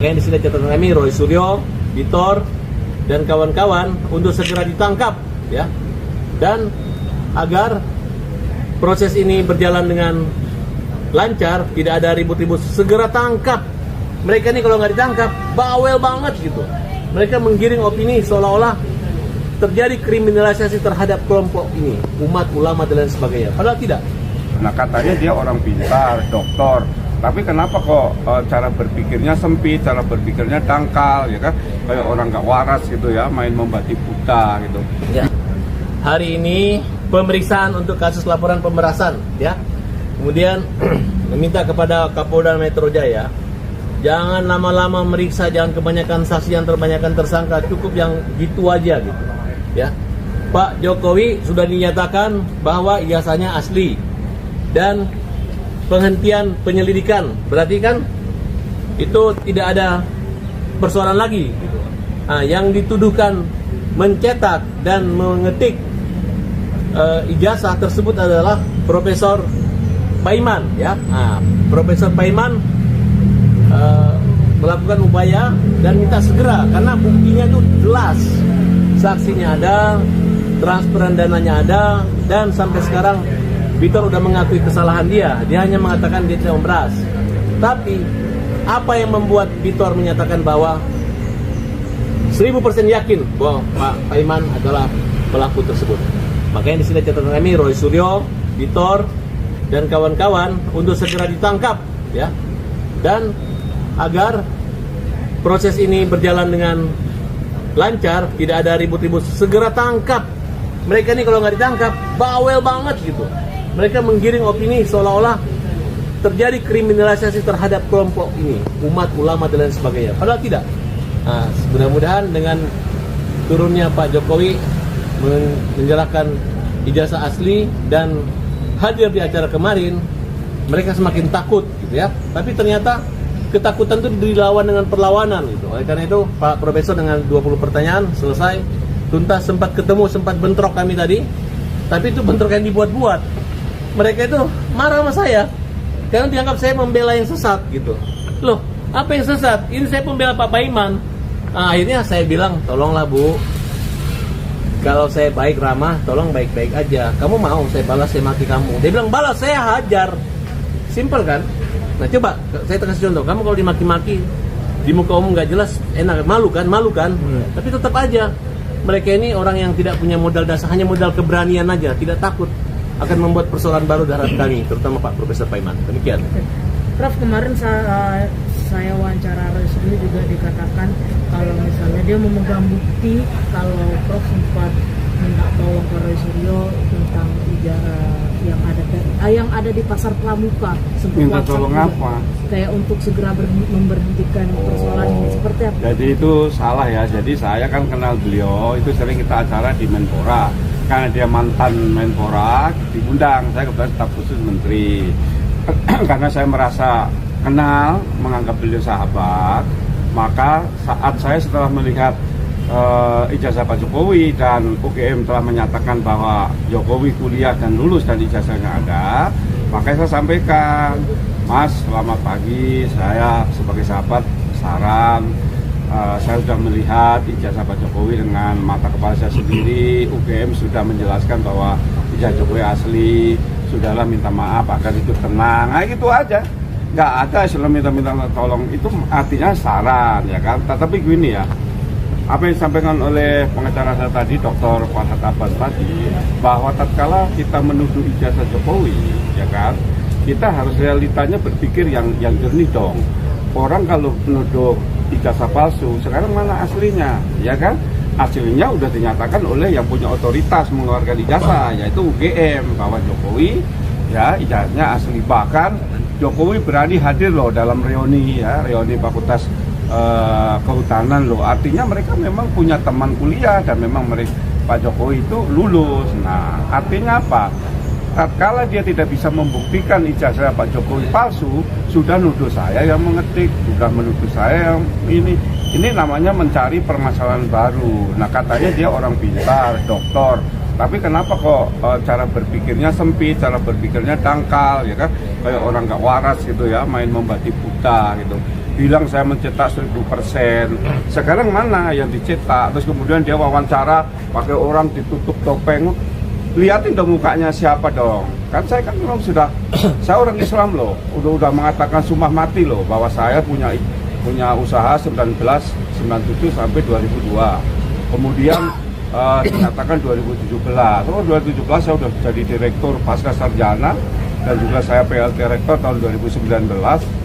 Yang di sini catatan kami Roy Suryo, Bitor, dan kawan-kawan untuk segera ditangkap, ya, dan agar proses ini berjalan dengan lancar, tidak ada ribut-ribut, segera tangkap. Mereka ini kalau nggak ditangkap, bawel banget gitu. Mereka menggiring opini seolah-olah terjadi kriminalisasi terhadap kelompok ini, umat, ulama, dan lain sebagainya. Padahal tidak. Nah, katanya dia orang pintar, doktor. Tapi kenapa kok cara berpikirnya sempit, cara berpikirnya dangkal, ya kan? Kayak orang nggak waras gitu ya, main membabi buta gitu. Ya. Hari ini pemeriksaan untuk kasus laporan pemerasan, ya. Kemudian meminta kepada Kapolda Metro Jaya, jangan lama-lama meriksa, jangan kebanyakan saksi, yang terbanyakan tersangka, cukup yang gitu aja gitu, ya. Pak Jokowi sudah dinyatakan bahwa ijazahnya asli dan penghentian penyelidikan, berarti kan itu tidak ada persoalan lagi. Nah, yang dituduhkan mencetak dan mengetik ijazah tersebut adalah Profesor Paiman, ya. Nah, Profesor Paiman melakukan upaya dan minta segera karena buktinya itu jelas, saksinya ada, transferan dananya ada, dan sampai sekarang Bitor udah mengakui kesalahan dia hanya mengatakan dia tidak memberas. Tapi apa yang membuat Bitor menyatakan bahwa 1000% yakin bahwa Pak Paiman adalah pelaku tersebut? Makanya di sini catatan kami Roy Suryo, Bitor, dan kawan-kawan untuk segera ditangkap, ya, dan agar proses ini berjalan dengan lancar, tidak ada ribut-ribut, segera tangkap. Mereka ini kalau nggak ditangkap, bawel banget gitu. Mereka menggiring opini seolah-olah terjadi kriminalisasi terhadap kelompok ini, umat, ulama, dan lain sebagainya. Padahal tidak. Nah, mudah-mudahan dengan turunnya Pak Jokowi menyerahkan ijazah asli dan hadir di acara kemarin, mereka semakin takut, gitu ya. Tapi ternyata ketakutan itu dilawan dengan perlawanan, gitu. Oleh karena itu, Pak Profesor dengan 20 pertanyaan selesai, tuntas, sempat ketemu, sempat bentrok kami tadi, tapi itu bentrok yang dibuat-buat. Mereka itu marah sama saya karena dianggap saya membela yang sesat gitu. Loh, apa yang sesat? Ini saya pembela Pak Paiman. Nah, akhirnya saya bilang, tolonglah Bu, kalau saya baik ramah, tolong baik-baik aja. Kamu mau saya balas, saya maki kamu? Dia bilang, balas, saya hajar. Simple kan? Nah, coba saya kasih contoh. Kamu kalau dimaki-maki di muka umum nggak jelas, enak, malu kan? Malu kan? Tapi tetap aja mereka ini orang yang tidak punya modal dasar, hanya modal keberanian aja, tidak takut akan membuat persoalan baru darat kami, terutama Pak Profesor Paiman. Demikian. Prof, kemarin saya wawancara Roy Suryo juga dikatakan kalau misalnya dia memegang bukti kalau Prof sempat minta tolong ke Roy Suryo tentang ijazah yang ada di Pasar Pramuka. Minta tolong apa? Kayak untuk segera memberhentikan persoalan ini, seperti apa? Jadi itu salah ya. Jadi saya kan kenal beliau, itu sering kita acara di Menpora. Karena dia mantan Menpora, diundang. Saya kebetulan staf khusus menteri. Karena saya merasa kenal, menganggap beliau sahabat, maka saat saya setelah melihat ijazah Pak Jokowi dan UGM telah menyatakan bahwa Jokowi kuliah dan lulus dan ijazahnya ada, maka saya sampaikan, Mas, selamat pagi, saya sebagai sahabat saran, saya sudah melihat ijazah Pak Jokowi dengan mata kepala saya sendiri. UGM sudah menjelaskan bahwa ijazah Jokowi asli. Sudahlah, minta maaf agar itu tenang. Nah, gitu aja. Nggak ada istilah minta tolong. Itu artinya saran, ya kan. Tetapi gini ya, apa yang disampaikan oleh pengacara saya tadi, Dr. Farhad Abbas tadi, bahwa tatkala kita menuduh ijazah Jokowi, ya kan, kita harus realitanya berpikir yang jernih dong. Orang kalau menuduh ijazah palsu, sekarang mana aslinya, ya kan? Aslinya udah dinyatakan oleh yang punya otoritas mengeluarkan ijazah, yaitu UGM, bahwa Jokowi ya ijazahnya asli. Bahkan Jokowi berani hadir loh dalam reuni Fakultas Kehutanan loh. Artinya mereka memang punya teman kuliah dan memang Pak Jokowi itu lulus. Nah, artinya apa? Tatkala dia tidak bisa membuktikan ijazah Pak Jokowi palsu, sudah nuduh saya yang mengetik, sudah menuduh saya yang ini namanya mencari permasalahan baru. Nah, katanya dia orang pintar, doktor, tapi kenapa kok cara berpikirnya sempit, cara berpikirnya dangkal, ya kan? Kayak orang nggak waras gitu ya, main membabi buta gitu. bilang saya mencetak 1000%. Sekarang mana yang dicetak? Terus kemudian dia wawancara pakai orang ditutup topeng. Lihatin dong mukanya siapa dong. Kan saya kan memang sudah, saya orang Islam loh, udah mengatakan sumpah mati loh bahwa saya punya usaha 1997 sampai 2002. Kemudian dinyatakan 2017. Oh 2017 saya sudah jadi direktur pasca sarjana dan juga saya PLT rektor tahun 2019,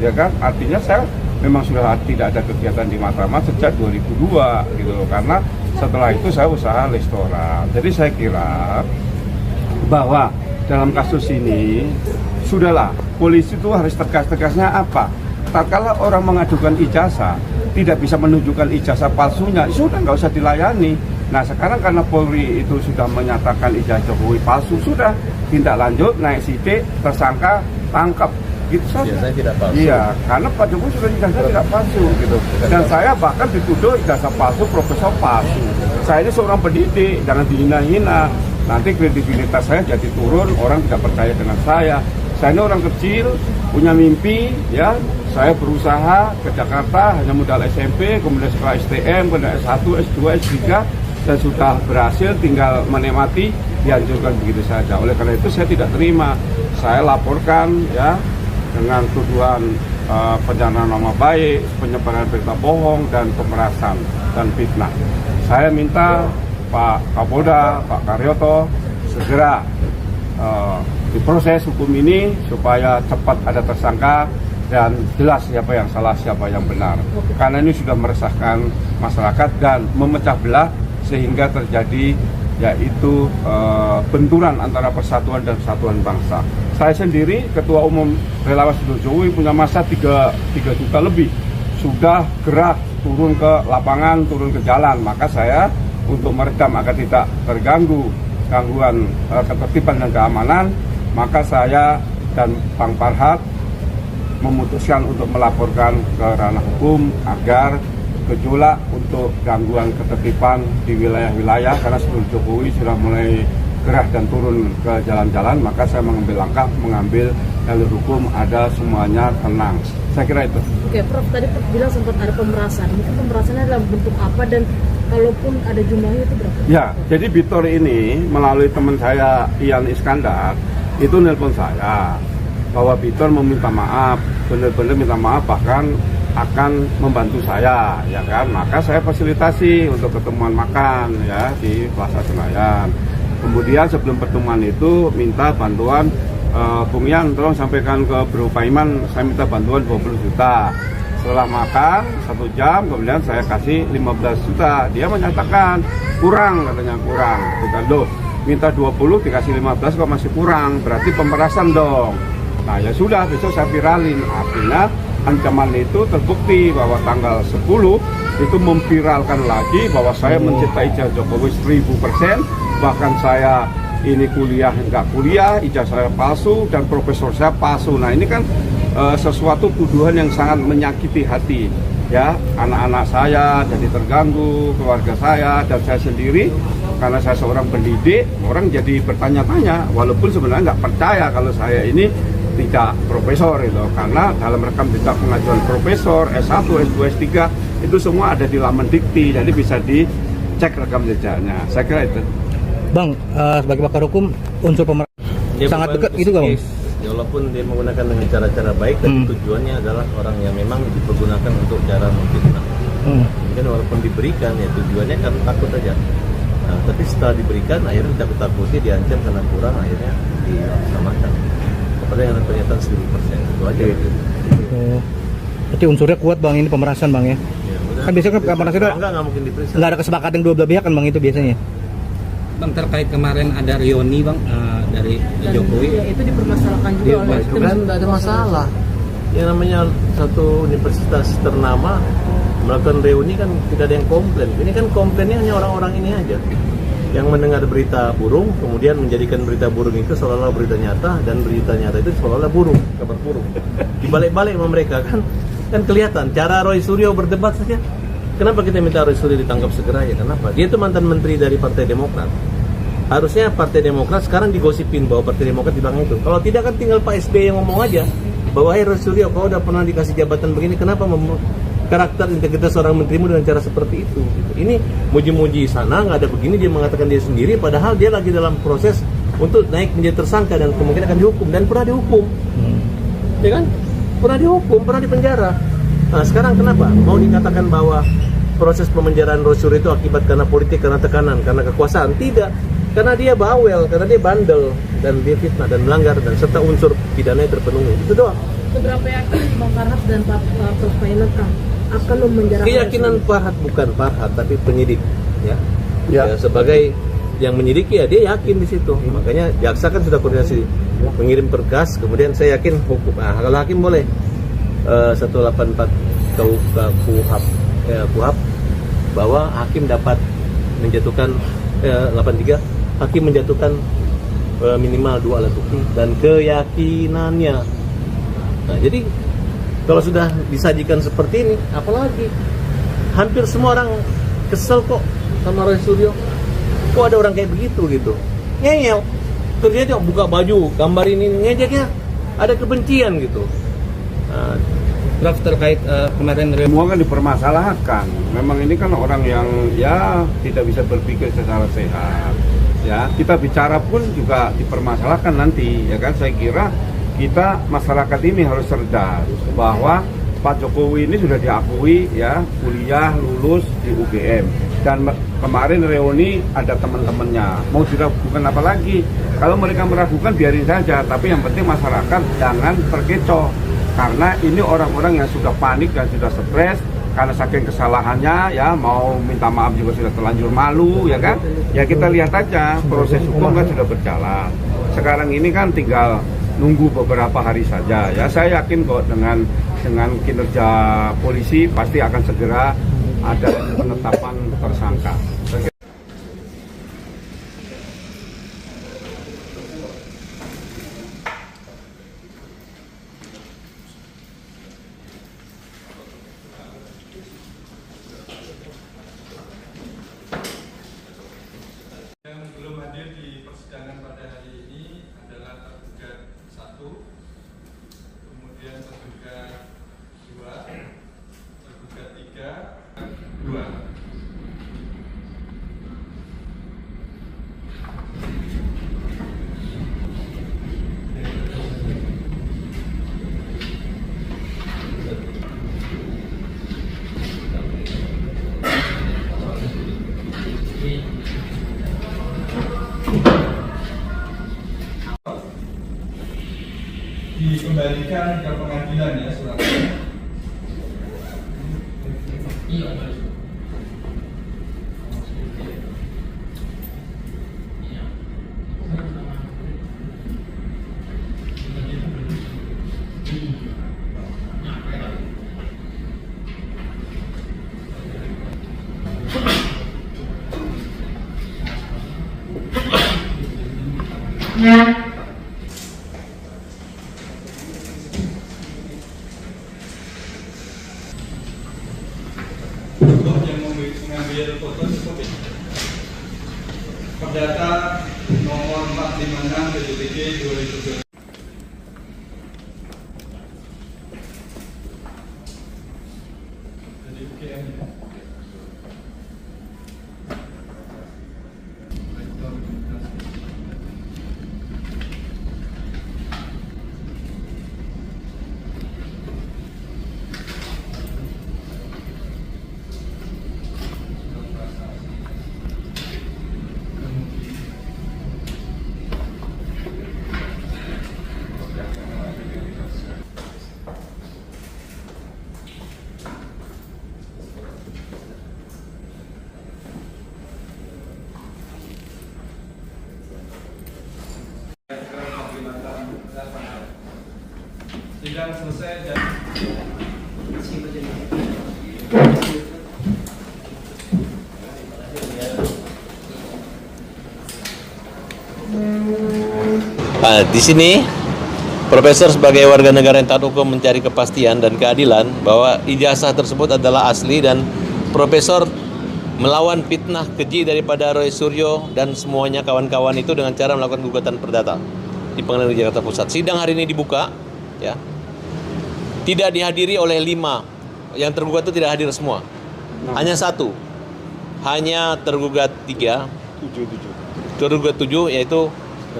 ya kan? Artinya saya memang sudah tidak ada kegiatan di Matraman sejak 2002 gitu loh. Karena setelah itu saya usaha restoran. Jadi saya kira bahwa dalam kasus ini sudahlah, polisi itu harus tegas-tegasnya apa? Tatkala orang mengajukan ijazah tidak bisa menunjukkan ijazah palsunya, sudah nggak usah dilayani. Nah sekarang karena Polri itu sudah menyatakan ijazah Jokowi palsu, sudah tindak lanjut, naik sidik, tersangka, tangkap, gitu saja. Ijazah tidak palsu. Iya, karena Pak Jokowi sudah ijazah tidak palsu gitu. Dan saya bahkan dituduh ijazah palsu, profesor palsu. Saya ini seorang pendidik, jangan dihina-hina. Nanti kredibilitas saya jadi turun, orang tidak percaya dengan saya. Saya ini orang kecil, punya mimpi, ya. Saya berusaha ke Jakarta, hanya modal SMP, kemudian sekolah STM, kemudian S1, S2, S3, dan sudah berhasil, tinggal menikmati, dihancurkan begitu saja. Oleh karena itu saya tidak terima. Saya laporkan, ya, dengan tuduhan pencemaran nama baik, penyebaran berita bohong, dan pemerasan dan fitnah. Saya minta Pak Kapolda, Pak Karyoto segera diproses hukum ini supaya cepat ada tersangka dan jelas siapa yang salah, siapa yang benar. Karena ini sudah meresahkan masyarakat dan memecah belah sehingga terjadi yaitu benturan antara persatuan dan kesatuan bangsa. Saya sendiri, Ketua Umum Relawan Jokowi, punya masa 3 juta lebih. Sudah gerak turun ke lapangan, turun ke jalan. Maka saya untuk meredam agar tidak terganggu gangguan ketertiban dan keamanan, maka saya dan Bang Farhad memutuskan untuk melaporkan ke ranah hukum agar gejolak untuk gangguan ketertiban di wilayah-wilayah, karena sebelum Jokowi sudah mulai gerah dan turun ke jalan-jalan, maka saya mengambil langkah, mengambil jalur hukum ada semuanya tenang. Saya kira itu. Oke, Prof, tadi Prof bilang sempat ada pemerasan. Mungkin pemerasannya dalam bentuk apa dan kalaupun ada jumlahnya itu berapa? Ya, jadi Bitor ini melalui teman saya Ian Iskandar itu nelpon saya bahwa Bitor meminta maaf, benar-benar minta maaf, bahkan akan membantu saya, ya kan? Maka saya fasilitasi untuk ketemuan makan ya di Plaza Senayan. Kemudian sebelum pertemuan itu minta bantuan, Bung Yan tolong sampaikan ke Bro Paiman, saya minta bantuan 20 juta. Setelah makan 1 jam, kemudian saya kasih 15 juta. Dia menyatakan kurang, katanya kurang. Kita loh, minta 20 dikasih 15 kok masih kurang, berarti pemerasan dong. Nah ya sudah, besok saya viralin. Artinya ancaman itu terbukti bahwa tanggal 10 itu memviralkan lagi bahwa saya mencintai Jokowi 1000%. Bahkan saya ini kuliah enggak kuliah, ijazah saya palsu dan profesor saya palsu. Nah ini kan sesuatu tuduhan yang sangat menyakiti hati ya, anak-anak saya jadi terganggu, keluarga saya dan saya sendiri, karena saya seorang pendidik, orang jadi bertanya-tanya walaupun sebenarnya nggak percaya kalau saya ini tidak profesor itu, karena dalam rekam jejak pengajuan profesor S1, S2, S3 itu semua ada di laman dikti, jadi bisa dicek rekam jejaknya. Saya kira itu. Bang, sebagai pakar hukum, unsur pemerasan sangat dekat itu Bang. Ya, walaupun dia menggunakan dengan cara-cara baik, tapi tujuannya adalah orang yang memang dipergunakan untuk cara memfitnah. Mungkin walaupun diberikan ya tujuannya kan takut aja. Nah, tapi setelah diberikan akhirnya takut-takutnya diancam karena kurang, akhirnya disamakan. Kepada yang pernyataan 1000% itu aja. Berarti unsurnya kuat Bang, ini pemerasan Bang ya. Kan biasanya kan pemerasan itu enggak mungkin diperiksa. Enggak ada kesepakatan dua belah pihak kan Bang itu biasanya. Bang, terkait kemarin ada reuni Bang dari Jokowi. Ya, itu dipermasalahkan juga oleh Itu kan tidak ada masalah. Yang namanya satu universitas ternama melakukan reuni kan tidak ada yang komplain. Ini kan komplainnya hanya orang-orang ini aja yang mendengar berita burung, kemudian menjadikan berita burung itu seolah-olah berita nyata, dan berita nyata itu seolah-olah burung, kabar burung. Dibalik-balik sama mereka kan kelihatan cara Roy Suryo berdebat saja. Kenapa kita minta Roy Suryo ditangkap segera ya? Kenapa? Dia itu mantan menteri dari Partai Demokrat. Harusnya Partai Demokrat sekarang digosipin bahwa Partai Demokrat di belakang itu. Kalau tidak kan tinggal Pak SBY yang ngomong aja. bahwa Roy Suryo, kau udah pernah dikasih jabatan begini, kenapa karakter integritas seorang menterimu dengan cara seperti itu? Gitu. Ini muji-muji sana, nggak ada begini, dia mengatakan dia sendiri, padahal dia lagi dalam proses untuk naik menjadi tersangka dan kemungkinan akan dihukum, dan pernah dihukum, ya kan? Pernah dihukum, pernah dipenjara. Nah sekarang kenapa mau dikatakan bahwa proses pemenjaraan Roy Suryo itu akibat karena politik, karena tekanan, karena kekuasaan? Tidak, karena dia bawel, karena dia bandel, dan dia fitnah dan melanggar, dan serta unsur pidananya terpenuhi. Itu doang. Seberapa yakin Bang Farhad dan Pak Prof Pilot akan memenjarakan? Keyakinan Farhad bukan Farhad, tapi penyidik, ya. Ya, sebagai yang menyidiki ya dia yakin di situ. Makanya jaksa kan sudah koordinasi mengirim berkas, kemudian saya yakin hukum. Kalau hakim boleh 184 KUHP bahwa hakim dapat menjatuhkan 83 hakim menjatuhkan minimal 2 alat bukti dan keyakinannya. Nah, jadi kalau sudah disajikan seperti ini, apalagi hampir semua orang kesel kok sama Roy Suryo. Kok ada orang kayak begitu gitu? Ngeyel. Ternyata buka baju, gambar ini ngejeknya ada kebencian gitu. Nah, Prof, terkait kemarin Semua kan dipermasalahkan. Memang ini kan orang yang ya tidak bisa berpikir secara sehat. Ya, kita bicara pun juga dipermasalahkan nanti, ya kan? Saya kira kita masyarakat ini harus cerdas bahwa Pak Jokowi ini sudah diakui ya kuliah lulus di UGM, dan kemarin reuni ada teman-temannya. Mau diragukan apa lagi? Kalau mereka meragukan biarin saja, tapi yang penting masyarakat jangan terkecoh, karena ini orang-orang yang sudah panik dan sudah stres karena saking kesalahannya, ya mau minta maaf juga sudah terlanjur malu, ya kan? Ya kita lihat aja proses hukum kan sudah berjalan. Sekarang ini kan tinggal nunggu beberapa hari saja. Ya saya yakin kok dengan kinerja polisi pasti akan segera ada penetapan tersangka. Yang belum hadir di persidangan pada hari ini adalah tergugat 1, kemudian tergugat 2, tergugat 3, 2. Dikembalikan ke pengadilan ya suratnya. Untuk yang mengambil foto cukup ya. Perdata nomor 456 PJTK 2020. Jadi UGM ya. Sidang selesai dan di sini Profesor sebagai warga negara yang taat hukum mencari kepastian dan keadilan bahwa ijazah tersebut adalah asli, dan Profesor melawan fitnah keji daripada Roy Suryo dan semuanya kawan-kawan itu dengan cara melakukan gugatan perdata di Pengadilan Negeri Jakarta Pusat. Sidang hari ini dibuka, ya. tidak dihadiri oleh 5. Yang tergugat itu tidak hadir semua. Hanya 1. Hanya tergugat 3. Tergugat 7 yaitu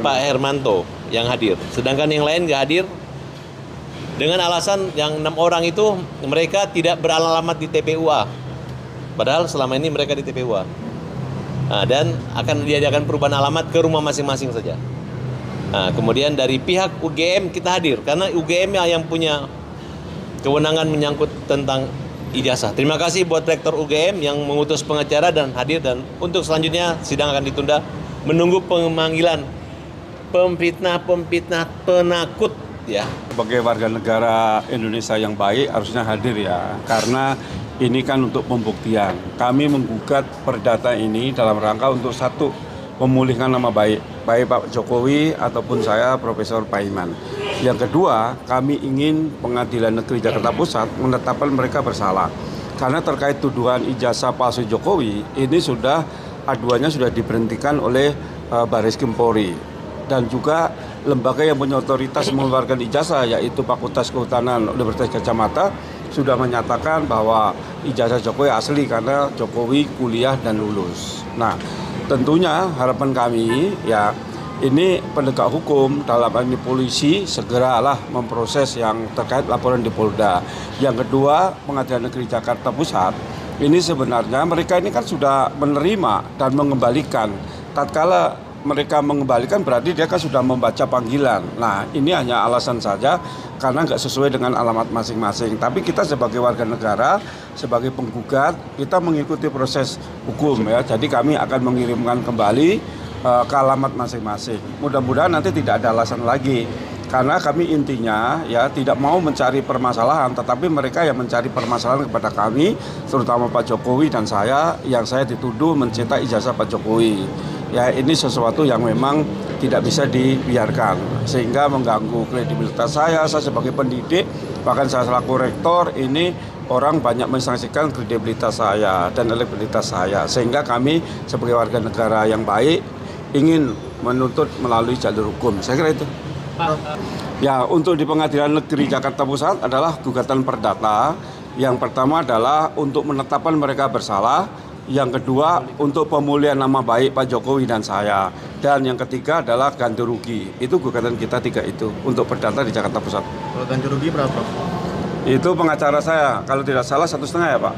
Pak Hermanto yang hadir. Sedangkan yang lain nggak hadir dengan alasan yang 6 orang itu mereka tidak beralamat di TPUA. Padahal selama ini mereka di TPUA. Nah, dan akan diadakan perubahan alamat ke rumah masing-masing saja. Nah, kemudian dari pihak UGM kita hadir karena UGM yang punya kewenangan menyangkut tentang ijazah. Terima kasih buat Rektor UGM yang mengutus pengacara dan hadir, dan untuk selanjutnya sidang akan ditunda menunggu pemanggilan pemfitnah penakut ya. Sebagai warga negara Indonesia yang baik harusnya hadir ya, karena ini kan untuk pembuktian. Kami menggugat perdata ini dalam rangka untuk satu, memulihkan nama baik Pak Jokowi ataupun saya Profesor Paiman. Yang kedua, kami ingin Pengadilan Negeri Jakarta Pusat menetapkan mereka bersalah. Karena terkait tuduhan ijazah palsu Jokowi, ini aduannya sudah diberhentikan oleh Baris Krim Polri. Dan juga lembaga yang punya otoritas mengeluarkan ijazah, yaitu Fakultas Kehutanan Universitas Gadjah Mada, sudah menyatakan bahwa ijazah Jokowi asli karena Jokowi kuliah dan lulus. Nah, tentunya harapan kami ya, ini penegak hukum dalam hal ini polisi segeralah memproses yang terkait laporan di Polda. Yang kedua, Pengadilan Negeri Jakarta Pusat ini sebenarnya mereka ini kan sudah menerima dan mengembalikan. Tatkala mereka mengembalikan berarti dia kan sudah membaca panggilan. Nah, ini hanya alasan saja karena nggak sesuai dengan alamat masing-masing. Tapi kita sebagai warga negara, sebagai penggugat, kita mengikuti proses hukum ya. Jadi kami akan mengirimkan kembali ke alamat masing-masing. Mudah-mudahan nanti tidak ada alasan lagi. Karena kami intinya ya tidak mau mencari permasalahan, tetapi mereka yang mencari permasalahan kepada kami, terutama Pak Jokowi dan saya, yang saya dituduh mencetak ijazah Pak Jokowi. Ya, ini sesuatu yang memang tidak bisa dibiarkan, sehingga mengganggu kredibilitas saya sebagai pendidik, bahkan saya selaku rektor, ini orang banyak mensanksikan kredibilitas saya dan elektabilitas saya, sehingga kami sebagai warga negara yang baik ingin menuntut melalui jalur hukum. Saya kira itu. Ya, untuk di Pengadilan Negeri Jakarta Pusat adalah gugatan perdata. Yang pertama adalah untuk menetapkan mereka bersalah. Yang kedua untuk pemulihan nama baik Pak Jokowi dan saya. Dan yang ketiga adalah ganti rugi. Itu gugatan kita 3 itu untuk perdata di Jakarta Pusat. Kalau ganti rugi berapa? Itu pengacara saya, kalau tidak salah 1,5 ya Pak.